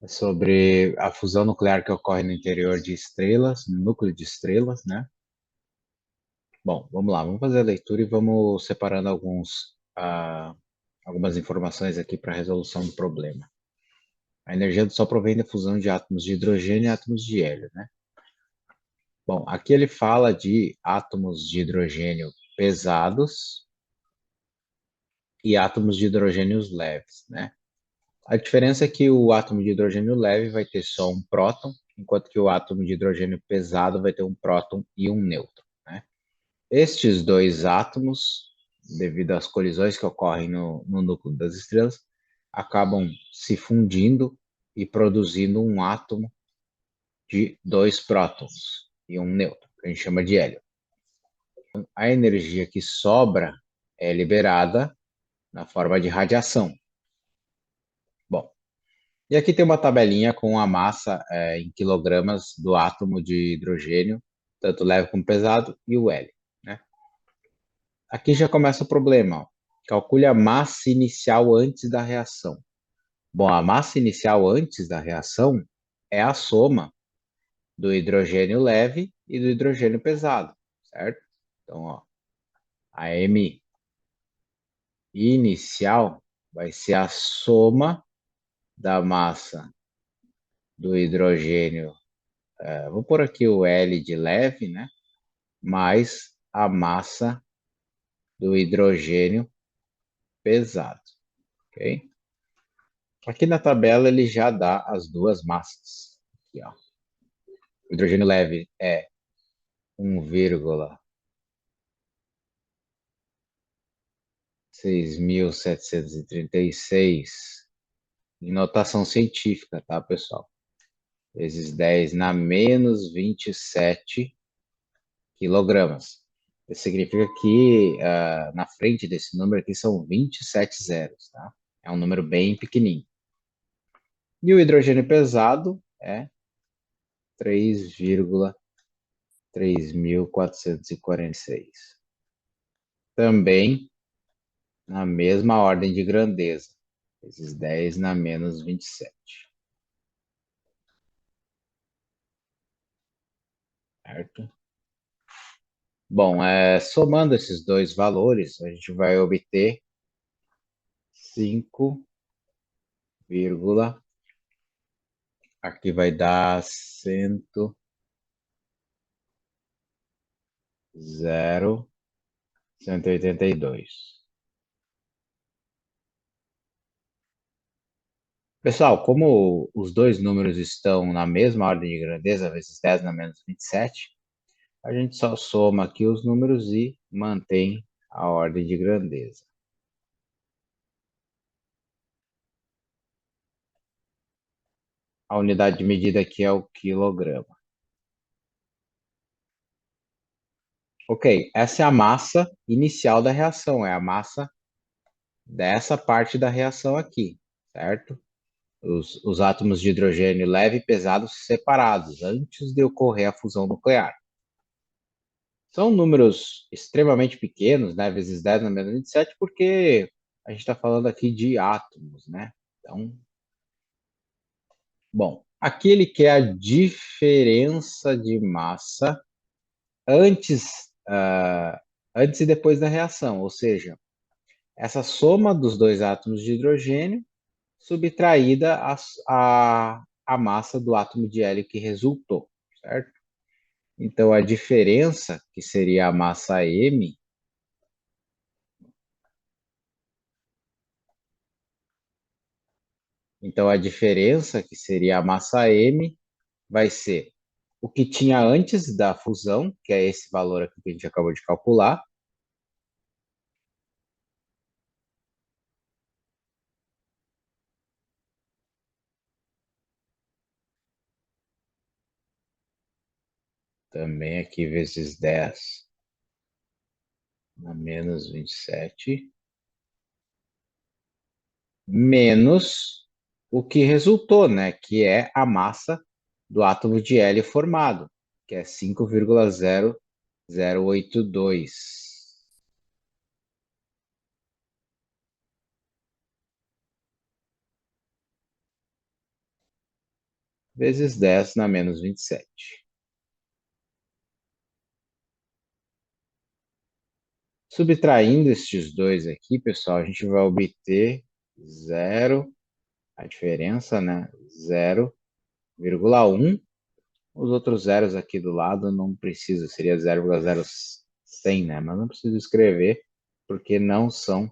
É sobre a fusão nuclear que ocorre no interior de estrelas, no núcleo de estrelas, né? Bom, vamos lá, vamos fazer a leitura e vamos separando algumas informações aqui para a resolução do problema. A energia do Sol provém da fusão de átomos de hidrogênio e átomos de hélio, né? Bom, aqui ele fala de átomos de hidrogênio pesados e átomos de hidrogênio leves, né? A diferença é que o átomo de hidrogênio leve vai ter só um próton, enquanto que o átomo de hidrogênio pesado vai ter um próton e um nêutron, né? Estes dois átomos, devido às colisões que ocorrem no núcleo das estrelas, acabam se fundindo e produzindo um átomo de dois prótons e um nêutron, que a gente chama de hélio. A energia que sobra é liberada na forma de radiação. Bom, e aqui tem uma tabelinha com a massa em quilogramas do átomo de hidrogênio, tanto leve como pesado, e o hélio, né? Aqui já começa o problema. Ó. Calcule a massa inicial antes da reação. Bom, a massa inicial antes da reação é a soma do hidrogênio leve e do hidrogênio pesado, certo? Então, ó, a M inicial vai ser a soma da massa do hidrogênio, vou pôr aqui o L de leve, né? Mais a massa do hidrogênio pesado, ok? Aqui na tabela ele já dá as duas massas. Aqui, ó. O hidrogênio leve é 1,6736 em notação científica, tá, pessoal? Vezes 10 na menos 27 quilogramas. Isso significa que na frente desse número aqui são 27 zeros, tá? É um número bem pequenininho. E o hidrogênio pesado é 3,3446. Também na mesma ordem de grandeza, vezes 10 na menos 27. Certo? Bom, somando esses dois valores, a gente vai obter 5, aqui vai dar 182. Pessoal, como os dois números estão na mesma ordem de grandeza, vezes 10 na menos 27, a gente só soma aqui os números e mantém a ordem de grandeza. A unidade de medida aqui é o quilograma. Ok, essa é a massa inicial da reação, é a massa dessa parte da reação aqui, certo? Os átomos de hidrogênio leve e pesado separados, antes de ocorrer a fusão nuclear. São números extremamente pequenos, né? Vezes 10 na menos 27, porque a gente está falando aqui de átomos, né? Então, bom, aqui ele quer a diferença de massa antes, antes e depois da reação, ou seja, essa soma dos dois átomos de hidrogênio subtraída a massa do átomo de hélio que resultou, certo? Então, a diferença, que seria a massa M, então a diferença, que seria a massa M, vai ser o que tinha antes da fusão, que é esse valor aqui que a gente acabou de calcular, também aqui vezes 10 na menos 27, menos o que resultou, né? Que é a massa do átomo de hélio formado, que é 5,0082. vezes 10 na menos 27. Subtraindo estes dois aqui, pessoal, a gente vai obter zero, a diferença, né? 0,1. Os outros zeros aqui do lado não precisa, seria 0,0100, né? Mas não preciso escrever porque não são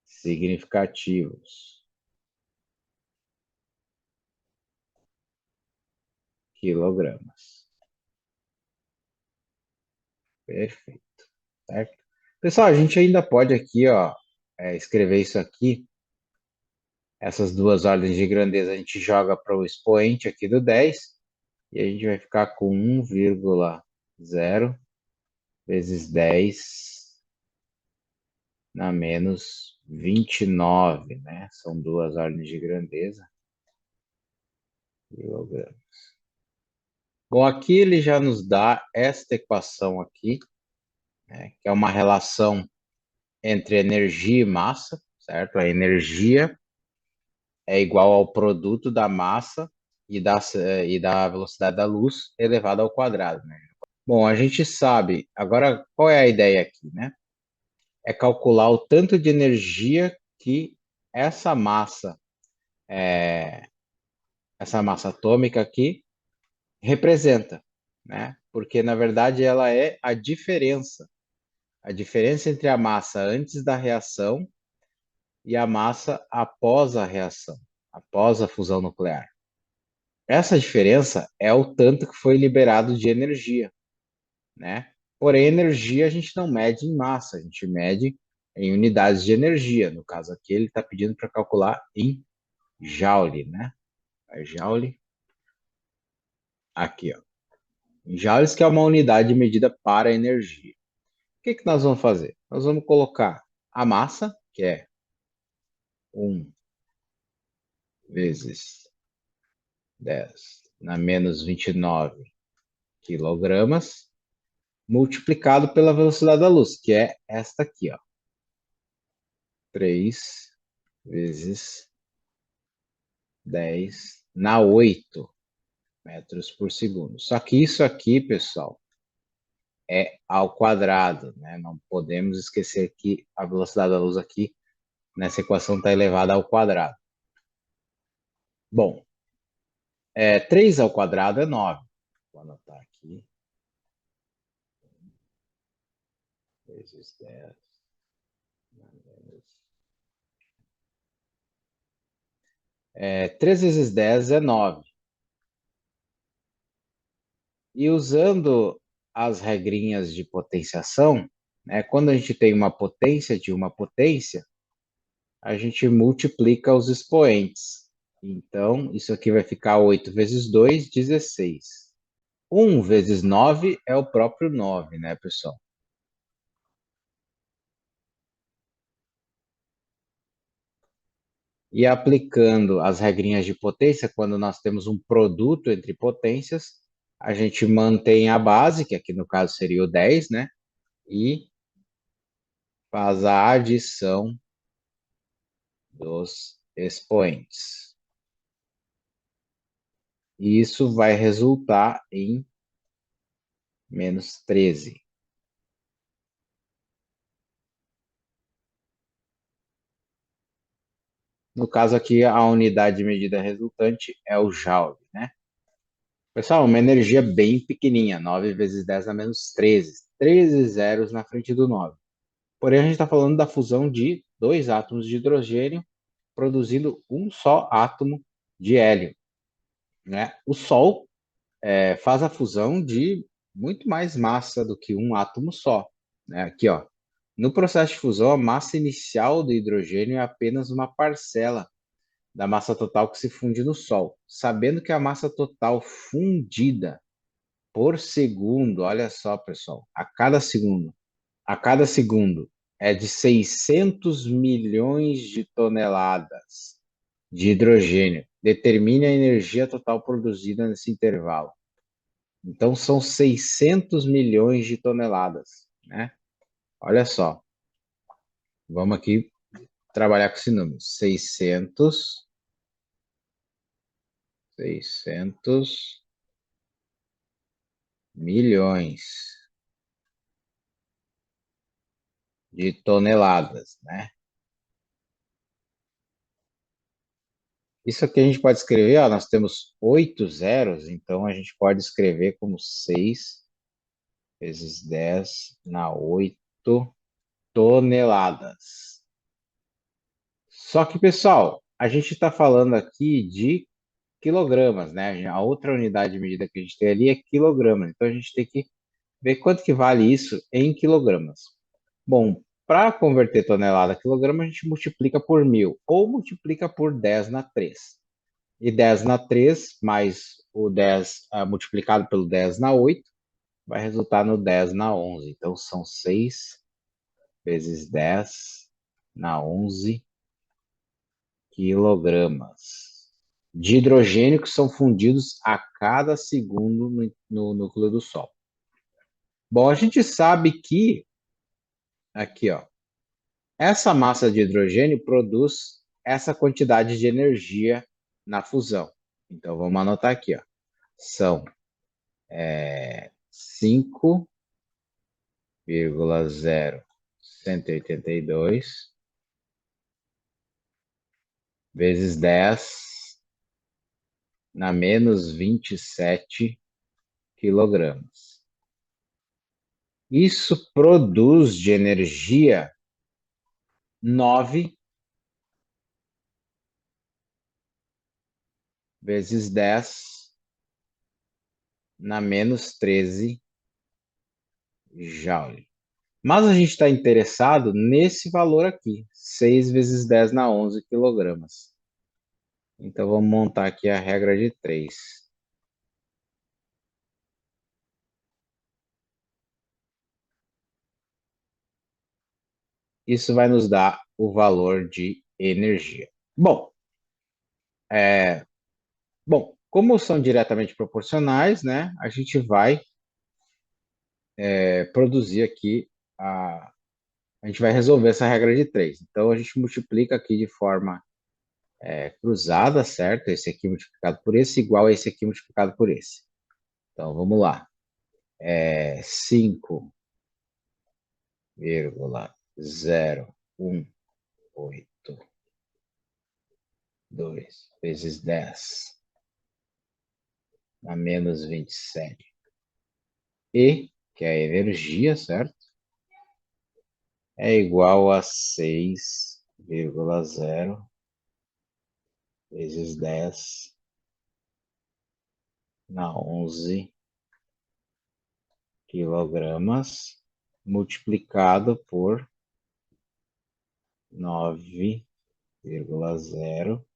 significativos. Quilogramas. Perfeito. Certo? Pessoal, a gente ainda pode aqui, ó, escrever isso aqui. Essas duas ordens de grandeza a gente joga para o expoente aqui do 10 e a gente vai ficar com 1,0 vezes 10 na menos 29, né? São duas ordens de grandeza. Quilogramas. Bom, aqui ele já nos dá esta equação aqui, né, que é uma relação entre energia e massa, certo? A energia é igual ao produto da massa e da velocidade da luz elevado ao quadrado, né? Bom, a gente sabe, agora qual é a ideia aqui, né? É calcular o tanto de energia que essa massa, essa massa atômica aqui representa, né? Porque na verdade ela é a diferença entre a massa antes da reação e a massa após a reação, após a fusão nuclear. Essa diferença é o tanto que foi liberado de energia, né? Porém, energia a gente não mede em massa, a gente mede em unidades de energia. No caso aqui, ele está pedindo para calcular em joule, né? A joule, aqui, ó. Em joules, que é uma unidade medida para energia. O que que nós vamos fazer? Nós vamos colocar a massa, que é 1 vezes 10 na menos 29 quilogramas, multiplicado pela velocidade da luz, que é esta aqui, ó. 3 vezes 10 na 8 metros por segundo. Só que isso aqui, pessoal, é ao quadrado, né? Não podemos esquecer que a velocidade da luz aqui nessa equação está elevada ao quadrado. Bom, 3 ao quadrado é 9. Vou anotar aqui. Vezes 10. 3 vezes 10 é 9. E usando as regrinhas de potenciação, né, quando a gente tem uma potência de uma potência, a gente multiplica os expoentes. Então, isso aqui vai ficar 8 vezes 2, 16. 1 vezes 9 é o próprio 9, né, pessoal? E aplicando as regrinhas de potência, quando nós temos um produto entre potências, a gente mantém a base, que aqui no caso seria o 10, né? E faz a adição dos expoentes. E isso vai resultar em menos 13. No caso aqui, a unidade de medida resultante é o joule, né? Pessoal, uma energia bem pequenininha, 9 vezes 10 a menos 13. 13 zeros na frente do 9. Porém, a gente está falando da fusão de dois átomos de hidrogênio produzindo um só átomo de hélio, né? O Sol faz a fusão de muito mais massa do que um átomo só, né? Aqui, ó. No processo de fusão, a massa inicial do hidrogênio é apenas uma parcela da massa total que se funde no Sol. Sabendo que a massa total fundida por segundo, olha só, pessoal, a cada segundo é de 600 milhões de toneladas de hidrogênio. Determine a energia total produzida nesse intervalo. Então, são 600 milhões de toneladas, né? Olha só, vamos aqui trabalhar com esse número. 600 600 milhões de toneladas, né? Isso aqui a gente pode escrever, ó, nós temos 8 zeros, então a gente pode escrever como 6 vezes 10 na 8 toneladas. Só que, pessoal, a gente está falando aqui de quilogramas, né? A outra unidade de medida que a gente tem ali é quilogramas. Então a gente tem que ver quanto que vale isso em quilogramas. Bom, para converter tonelada a quilograma, a gente multiplica por 1.000 ou multiplica por 10 na 3. E 10 na 3 mais o 10 multiplicado pelo 10 na 8 vai resultar no 10 na 11. Então são 6 vezes 10 na 11 quilogramas de hidrogênio que são fundidos a cada segundo no núcleo do Sol. Bom, a gente sabe que, aqui, ó, essa massa de hidrogênio produz essa quantidade de energia na fusão. Então, vamos anotar aqui, ó. São 5,0182 vezes 10 na menos 27 quilogramas. Isso produz de energia 9 vezes 10 na menos 13 joule. Mas a gente está interessado nesse valor aqui, 6 vezes 10 na 11 quilogramas. Então, vamos montar aqui a regra de 3. Isso vai nos dar o valor de energia. Bom, como são diretamente proporcionais, né, a gente vai produzir aqui, a gente vai resolver essa regra de 3. Então, a gente multiplica aqui de forma cruzada, certo? Esse aqui multiplicado por esse, igual a esse aqui multiplicado por esse. Então, vamos lá. 5,0182 vezes 10 na menos 27. E, que é a energia, certo? É igual a 6,0 vezes 10 na 11 quilogramas, multiplicado por 9,0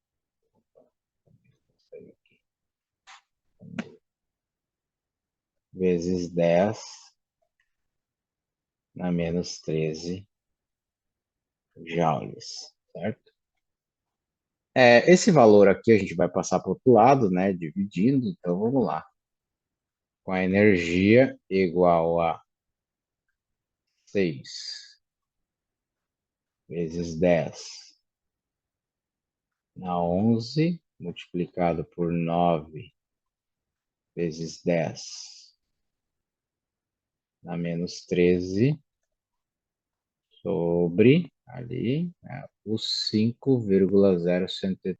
vezes 10 na menos 13 joules, certo? Esse valor aqui a gente vai passar para o outro lado, né, dividindo, então vamos lá. Com a energia igual a 6 vezes 10 na 11, multiplicado por 9 vezes 10 na menos 13, sobre ali, né, os 5,0180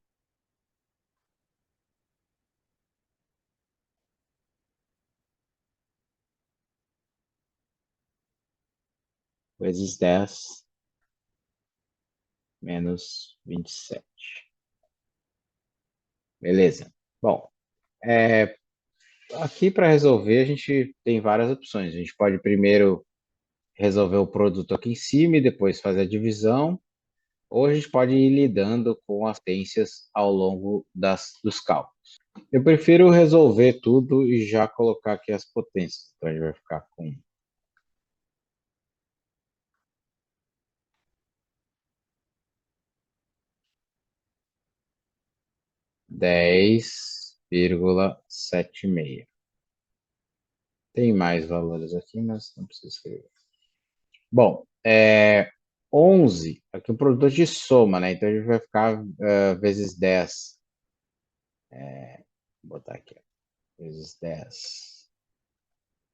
vezes 10 menos 27. Beleza. Bom, aqui para resolver a gente tem várias opções. A gente pode primeiro resolver o produto aqui em cima e depois fazer a divisão, ou a gente pode ir lidando com as potências ao longo dos cálculos. Eu prefiro resolver tudo e já colocar aqui as potências. Então a gente vai ficar com 10,76. Tem mais valores aqui, mas não precisa escrever. Bom, 11, aqui o produtor de soma, né? Então a gente vai ficar vezes 10 Vou botar aqui, ó, vezes 10.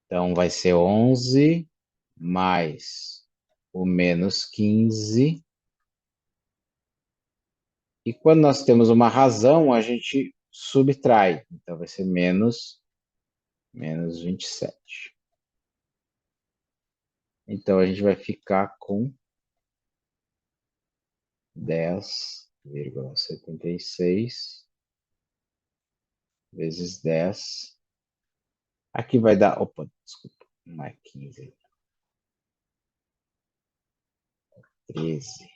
Então, vai ser 11 mais o menos 15. E quando nós temos uma razão, a gente subtrai. Então, vai ser menos 27. Então, a gente vai ficar com 10,76 vezes 10. Aqui vai dar, opa, desculpa, não é 15, 13.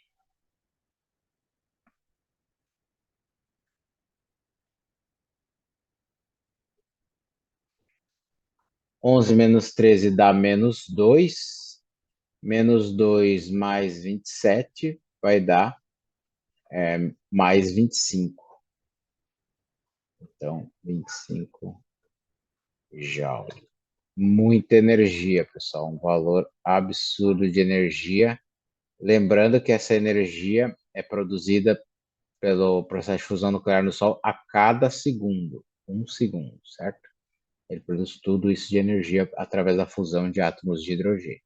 11 menos 13 dá menos 2. Menos 2 mais 27 vai dar mais 25. Então, 25 joules. Muita energia, pessoal. Um valor absurdo de energia. Lembrando que essa energia é produzida pelo processo de fusão nuclear no Sol a cada segundo. 1 segundo, certo? Ele produz tudo isso de energia através da fusão de átomos de hidrogênio.